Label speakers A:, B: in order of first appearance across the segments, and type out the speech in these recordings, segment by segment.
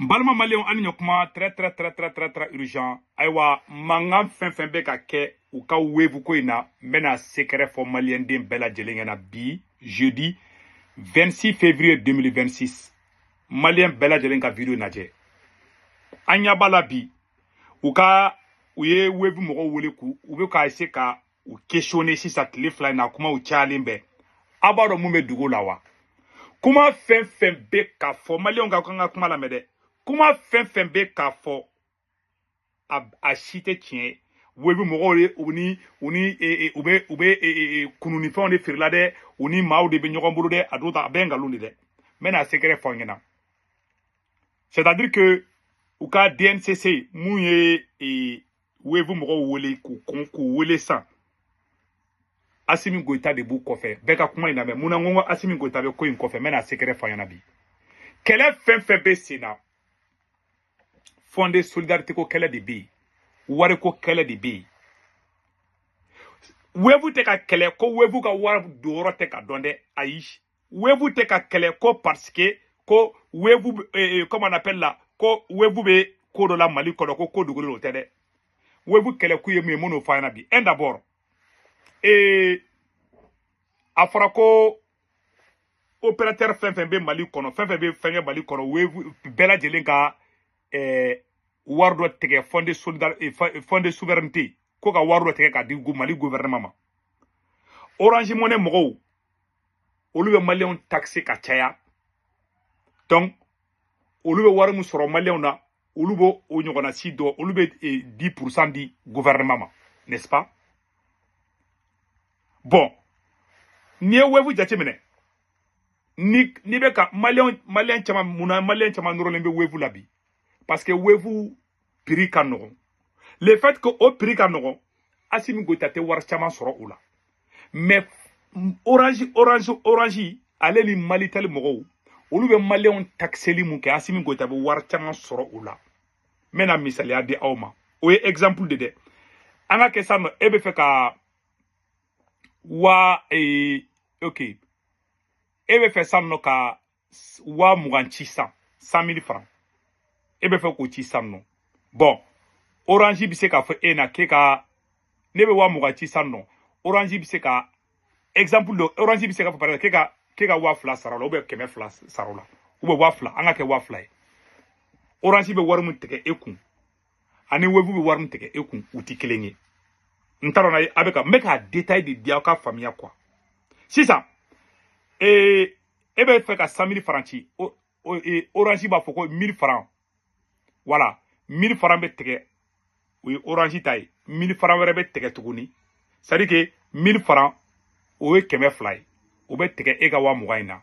A: Balma Malion Anyokma, très urgent. Aïwa, mangam fin beka ke, ou ka wevu koina, mena secret for Malien den bella jelengena bi, jeudi 26 février 2026. Malien bella jelenga video naje. Anya bala bi, ou ka, ou ye wevu moro wole ku, ou be ka ese ka, ou questionner si sa telefly na kuma ou chalimbe. Abaro mume dugo lawa. Kuma fin beka for Malien ga kanga kuma la mede. Kuma fin beka for a chite tien webu mogore uni kununi fon de firlade uni maw de benyogon bulu de adota benga lundi de mena secret fongena. C'est-à-dire que ou ka DNCC mouye webu mogo wole ku wole san Assimi Goïta de bou kofe beka kuma ina me muna ngongo Assimi Goïta be ko in kofe mena secret fongena bi kele fin be sina fondé solidarité ko kele de bi wari ko kele de bi wevu te ka kele ko wevu ka war doro te ka donde aish wevu te ka kele ko parce que ko wevu comme on appelle là ko wevu be ko do la Mali ko dogo lo te de wevu kele ku ye mono fana bi en d'abord afra ko opérateur fin be Mali kono fin be fenge Mali kono wevu bela jelenga wardo tege fondé fondé souveraineté ko ka wardo tege ka di Mali gouvernement ma Orange Money mogo olu be Malien taxé ka chaya donc olu be waru soro Malien na olu bo o nyogona si do olu be 10% di gouvernement ma n'est-ce pas bon ni wevu jatimene ni be ka Malien chama muna Malien chama noro lembe wevu labi parce que wevu prix kanogon le fait que au prix kanogon Assimi Goïta te war chama soro oula mais orange ale li Mali tali mogo olu be Malien taxeli mu ke Assimi Goïta be war chama soro oula mena misali adi awma o exemple de anga ke sano ebe fe ka wa ok ebe fe sano ka wa muganchi 100,000 francs ebe fe ko ci sanno bon Orange bi se ka fe ena ke ka nebe wa muganchi sanno Orange bi se ka exemple de Orange bi se ka par ke ka wa fla sarola ou be keme fla sarola ou be wa fla anga ke wa fla Orange be war mu teke ekun ani wevu be war mu teke ekun uti kelenye ntaro na abeka meka détail de dia ka famille quoi si ça ebe fe ka 100,000 francs ci Orange ba foko 1000 francs voilà 1000 francs be tege oui Orange tay 1000 francs were be tege tuguni c'est à dire que 1000 francs o e keme fly o be tege e ga wa mugaina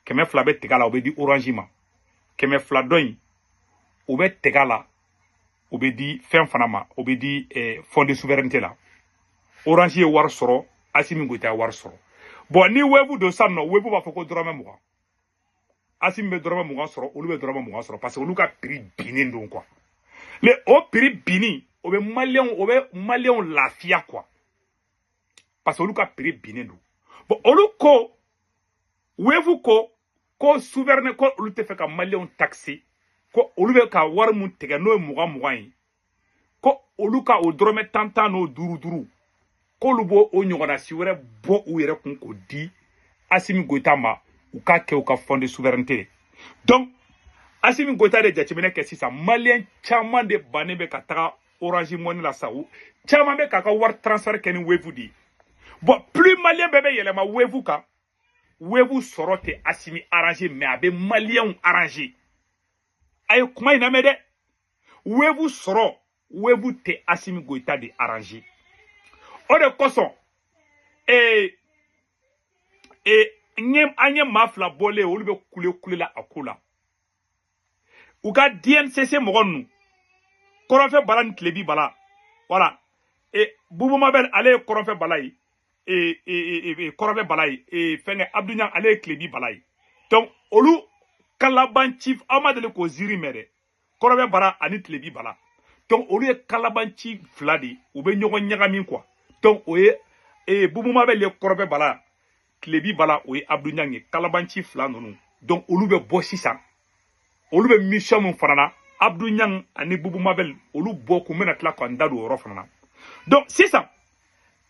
A: keme fly be tege la o be di Orange ma keme fly doin o be tege la o be di fen fana ma o be di fond de souveraineté la Orange e war soro Assimi Goïta war soro bon ni wevu do sanno wevu ba foko drama muga Assimi be drama muga soro olu be drama muga soro parce que olu ka prix binin don quoi le au prix bini o be Malien lafia quoi parce que olu ka prix binin don bon olu ko wevu ko souverain ko olu te fe ka Malien taxi ko olu be ka war mun tege no muga yi ko olu ka o drome tantan no duru ko olu bo o nyogona si were bo u yere kun ko di Assimi Goïta ma ou ka ke ou ka fond de souveraineté donc Assimi Goïta de jatimene ke sisa Malien chama de banebe ka taga Orange Money la sa ou chama be ka war transfert ken wevu di bon plus Malien bebe yele ma wevu ka wevu sorote Assimi arrangé mais abe Malien arrangé ay kuma ina mede wevu soro wevu te Assimi Goïta de arrangé o de koson anye mafla bole olu be kule la akula uga DNCC mogonu koronfe bala ni klebi bala voilà bubu mabel ale koronfe bala yi koronfe bala yi fenge Abdouñan ale klebi bala yi donc olu kalaban chief amadele ko ziri mere koronfe bala ani klebi bala donc olu kalaban chief fladi ou be nyogo nyagami quoi donc oye bubu mabel le koronfe bala Klebi bala ou Abdou Niang kalabanchi fla nonou donc olu be bo sisan olu be mission mun fana Abdou Niang ani Boubou Mabel olu boku mena tla ko ndadu oro fana donc c'est ça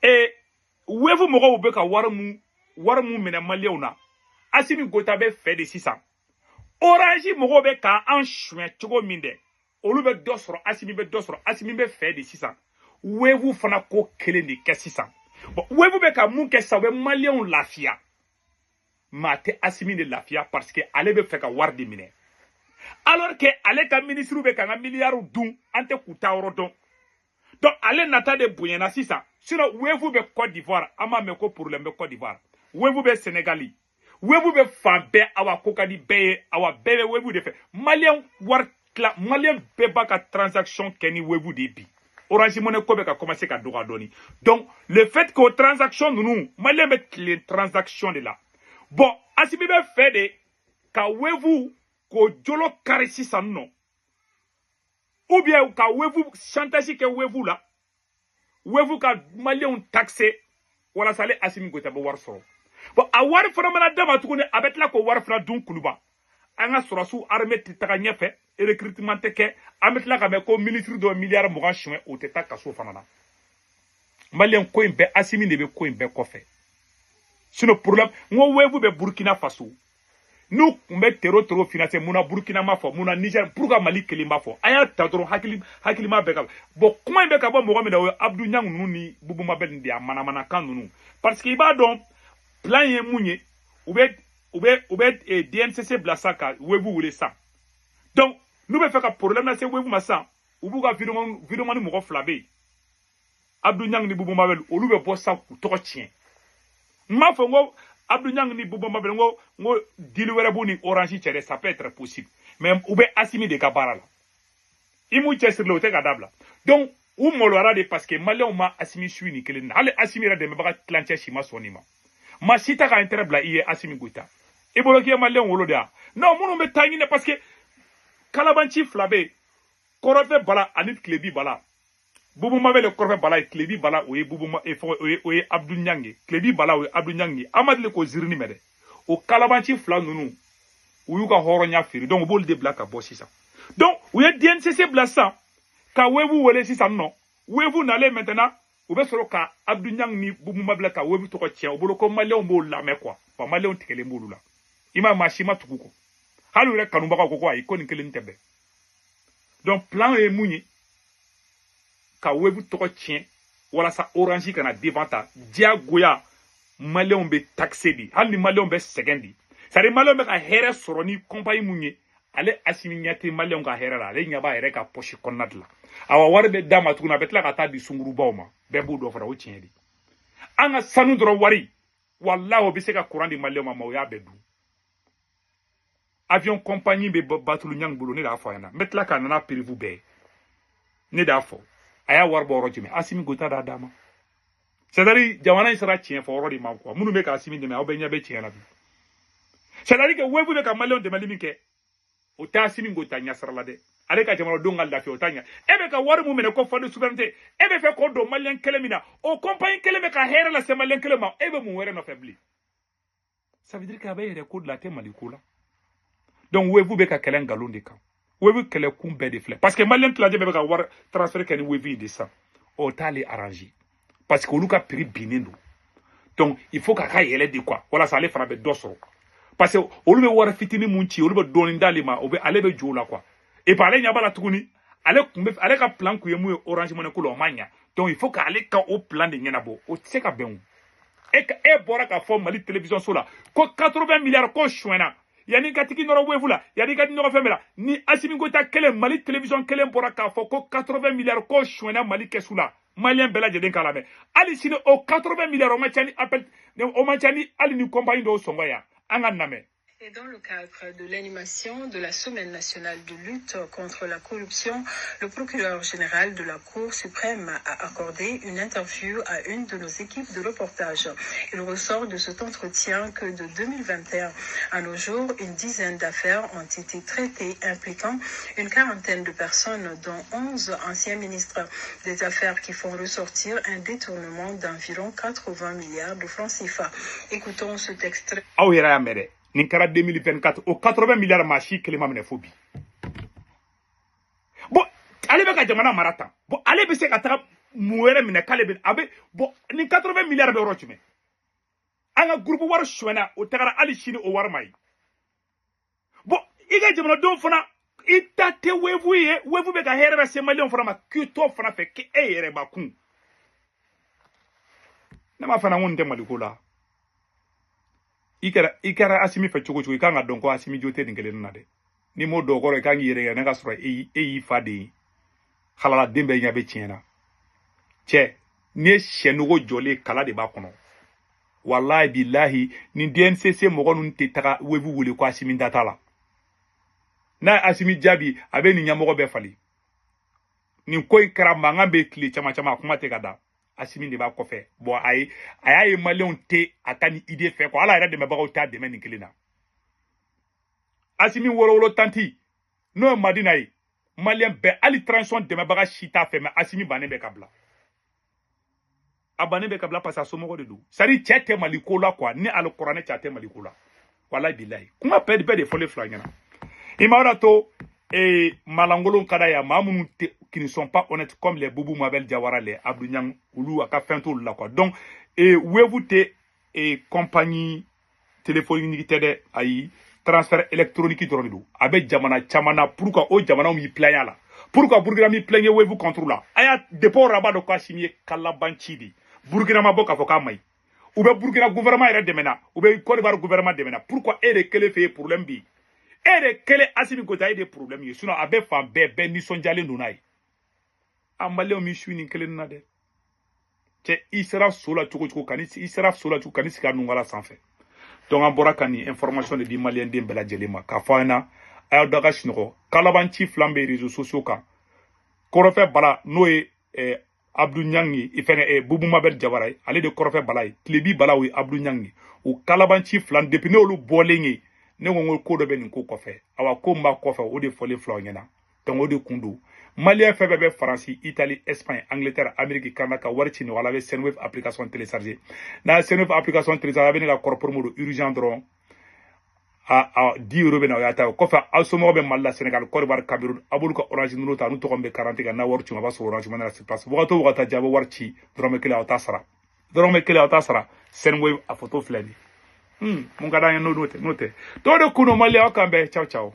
A: et wevu mogo be ka waramu mena malieu na Assimi Goïta be fait de 600 Orange mogo be ka en chouin chogo minde olu be dosro Assimi be fait de 600 wevu fana ko kelen de 600 bon wevu be ka mun ke sa be malieu lafia mate Assimi de lafia parce que ale be fait ka war de mine alors que ale ka ministre be ka milliard dun ante kuta oro don donc ale nata de bounyana 600 sinon wevu be Côte d'Ivoire ama me ko problème be Côte d'Ivoire wevu be Sénégali wevu be fambe awa kokadi be awa bebe wevu de fait malien war malien be ba ka transaction keni wevu de bi Orange Money ko be ka commencer ka doga doni donc le fait que transaction nous malien be les transactions de là bon Assimi be fait de ka wevu ko jolo kare 600 non ou bien ka wevu chantage ke wevu la wevu ka malien taxé wala sale Assimi Goïta be war soro bon a war fana mana dama tukuni abet la ko war fana dun kuluba anga surasu armée titaka nyefe et recrutement teke amet la ka me ko ministre do milliard mo chouin o teta kaso fana na malien ko imbe Assimi ne be ko imbe ko fe sino problème ngo wevu be Burkina Faso nous mbe tero financer muna Burkina ma fo muna Niger pour ka Mali kelimba fo aya tadro hakili ma be ka bon comment be ka bo mo da Abdou Niang ni Boubou Mabel ndi amana kan nunu parce que iba don plan ye munye oubet DNCC blasaka webu wule ça donc nous be fait ka problème na c'est webu massa ubu ka vidéo ni mo flabé Abdou Niang ni Boubou Mabel olu be bo sa to tien ma fo ngo Abdou Niang ni Boubou Mabel ngo dili were bu ni Orange chere ça peut être possible mais oubet Assimi de kabara la imu che sur le te kadabla donc ou molora de parce que malien ma Assimi suit ni kelen ale Assimi ra de me ba clancher chima sonima ma sita ka intérêt bla iye Assimi Goïta e bolo ki malien wolo dia non munu me tangine parce que kalabanchi flabé korofe bala anit klebi bala Boubou Mabel korofe bala klebi bala oye Boubou ma e fo oye Abdou Niang klebi bala oye Abdou Niang amadle ko zirni mede o kalabanchi fla nunu uyu ka horonya firi donc bol de blaka bosi ça donc oye DNCC blasa ka wevu wole si ça non wevu n'allez maintenant ou bien solo ka Abdou Niang ni Boubou Mabel ka wevu to ko tien o bolo ko malien mo la me quoi pa malien tikele mbulu la ima machima tukuko halu re kanumba ko ay ko ni kelen tebe donc plan e muni ka wevu to ko tien wala sa Orange kana devanta dia goya malien be taxé di hali malien be segendi ça de malien be ka here soroni compagnie muni ale Assimi nyati malien ka here la le nyaba here ka poche konadla awa warbe dama tukuna betla ka ta di sunguru bawma be bu do fara o tien di anga sanu dro wari wallahi be se ka courant di malien ma ya be du avion compagnie be batulu Niang bulu ne da fo yana metla ka na privu be ne da fo aya war bo rojime Assimi Goïta da dama c'est-à-dire jamana isra tien fo rodi ma ko munu be ka Assimi de me o be nya be tien la bi c'est-à-dire que webu be ka malien de malimi ke o ta Assimi Goïta nya sara la de ale ka jamana dongal da fi o tanya ebe ka war mu mene ko fo de souveraineté ebe fe ko do malien kelemina o compagnie keleme ka hera la se malien kelema ebe mu were no faibli ça veut dire que abaye ko de la te malikula donc wevu be ka kelen galon de kan wevu kele kumbe de flé parce que malien tlaje be ka war transfert ken wevu de ça o tali arrangé parce que oluka prix binendo donc il faut ka yele de quoi wala ça les frappe dosro parce que olu be war fitini munchi olu be doni dalima o be ale be jola quoi et parler nya bala tukuni ale ka plan ku yemu Orange Money ko lo manya donc il faut ka ale ka au plan de nyenabo o tse ka ben e bora ka fo Mali télévision sola ko 80 milliards ko chouena yani katiki noro wevula yani katiki noro femela ni Assimi Goïta kele Mali télévision kele bora ka fo ko 80 milliards ko chouena Mali kesula malien bela jeden kala me ali sine o 80 milliards o machani appel o machani ali ni compagnie do songoya anga name.
B: Et dans le cadre de l'animation de la Semaine nationale de lutte contre la corruption, le procureur général de la Cour suprême a accordé une interview à une de nos équipes de reportage. Il ressort de cet entretien que de 2021 à nos jours, une dizaine d'affaires ont été traitées impliquant une quarantaine de personnes, dont 11 anciens ministres. Des affaires qui font ressortir un détournement d'environ 80 milliards de francs CFA. Écoutons ce texte.
A: nin kɛra 2024 o 80 milliards maa si kelen ma minɛ fo bi bon ale bɛ ka jamana mara tan bon ale bɛ se ka taga mun wɛrɛ minɛ k'ale bɛ a bɛ bon nin 80 milliards bɛ yɔrɔ jumɛn an ka groupe wari suɲɛna o tagara hali sini o wari ma ye bon i ka jamanadenw fana i ta tɛ weevu ye weevu bɛ ka hɛrɛ lase maliyɛnw fana ma k'i to fana fɛ k'e yɛrɛ bakun ne m'a fana n ko nin tɛ maliko la i kɛra Asimi fɛ cogo cogo i kan ka dɔn ko Asimi jo tɛ nin kelen na dɛ ni m'o dɔn kɔrɔ i kan k'i yɛrɛ kɛ ne ka sɔrɔ e y'i fa de ye halala den bɛɛ ɲɛ bɛ tiɲɛ na cɛ ni ye sɛnogo jɔlen kala de b'a kɔnɔ wallahi billahi nin DNCC mɔgɔ ninnu tɛ taga weevu wele ko Asimi da t'a la n'a ye Asimi jaabi a bɛ nin ɲɛmɔgɔ bɛɛ fali nin ko in kɛra mankan bɛ tile caman caman a kuma tɛ ka da Asimi de b'a kɔfɛ bon a y'a ye maliyɛnw tɛ a ka nin idée fɛ quoi ala yɛrɛ dɛmɛbagaw t'a dɛmɛ nin kelen na Asimi wolowolo tanti n'o ye Madina ye maliyɛn bɛɛ hali transition dɛmɛbaga si t'a fɛ mais Asimi bannen bɛ ka bila a bannen bɛ ka bila parce que a somɔgɔ de don c'est à dire cɛ tɛ maliko la quoi ni alikuranɛ cɛ a tɛ maliko la wallahi billahi kuma bɛɛ de fɔlen filɛ ɲɛna i ma wɛrɛ to malangolon ka da ya maa minnu qui ne sont pas honnêtes comme les Boubou Mabel Diawara les Abdou Niang olu a ka fɛn t'olu la quoi donc weevu tɛ compagnie téléphonique tɛ dɛ ayi transfert électronique dɔrɔn de don a bɛ jamana caman na pour que o jamanaw m'i plaignent a la pour que Burkina m'i plaignent weevu contre la a y'a depuis o b'a dɔn ko Asimi ye kalaban ci de Burkina ma bɔ k'a fɔ k'a ma ɲi u bɛ Burkina gouvernement yɛrɛ dɛmɛ na u bɛ Côte d'Ivoire gouvernement dɛmɛ na pourquoi e de kelen fɛ yen problème bɛ yen e de kelen Asimi Goïta e de problème ye sinon a bɛ fan bɛɛ nisɔndiyalen don n'a ye a maliyɛnw mi su nin kelen na dɛ cɛ i sera so la cogo cogo ka n'i sigi a nungala sanfɛ donc an bɔra ka nin information de di maliyɛnden bɛɛ lajɛlen ma k'a fɔ an ɲɛna a y'aw da ka sunɔgɔ kalaban ci fila bɛ réseaux sociaux kan kɔrɔfɛ bala n'o ye Abdou Niang ye fɛngɛ Boubou Mabel Diawara ye ale de kɔrɔfɛ bala ye tilebi bala o ye Abdou Niang ye o kalaban ci fila depuis n'olu bɔlen ye ne ko n ko ko dɔ bɛ nin ko kɔfɛ awa ko min b'a kɔfɛ o de fɔlen filɛ aw ɲɛna donc o de kun don maliyɛn fɛn fɛn bɛ Faransi Italie Espagne Angleterre Amérique Canada ka wari ci nin wala a bɛ Senwave application télécharger n'a ye Senwave application télécharger a bɛ ne ka kɔrɔ promo don urgent dɔrɔn 10 € bɛ na o y'a ta o kɔfɛ aw somɔgɔw bɛ Mali la Sénégal Côte d'Ivoire Cameroun a b'olu ka orange numéro ta n'u tɔgɔ bɛ garanti kan n'a wari ci ma a b'a sɔrɔ orange money la sur place wagati o wagati a bɛ wari ci dɔrɔmɛ kelen aw t'a sara dɔrɔmɛ kelen aw t'a sara Senwave a photo filɛ nin mun ka d'an ye n'o tɛ dɔw de kun don maliyɛn aw kan bɛn ciao ciao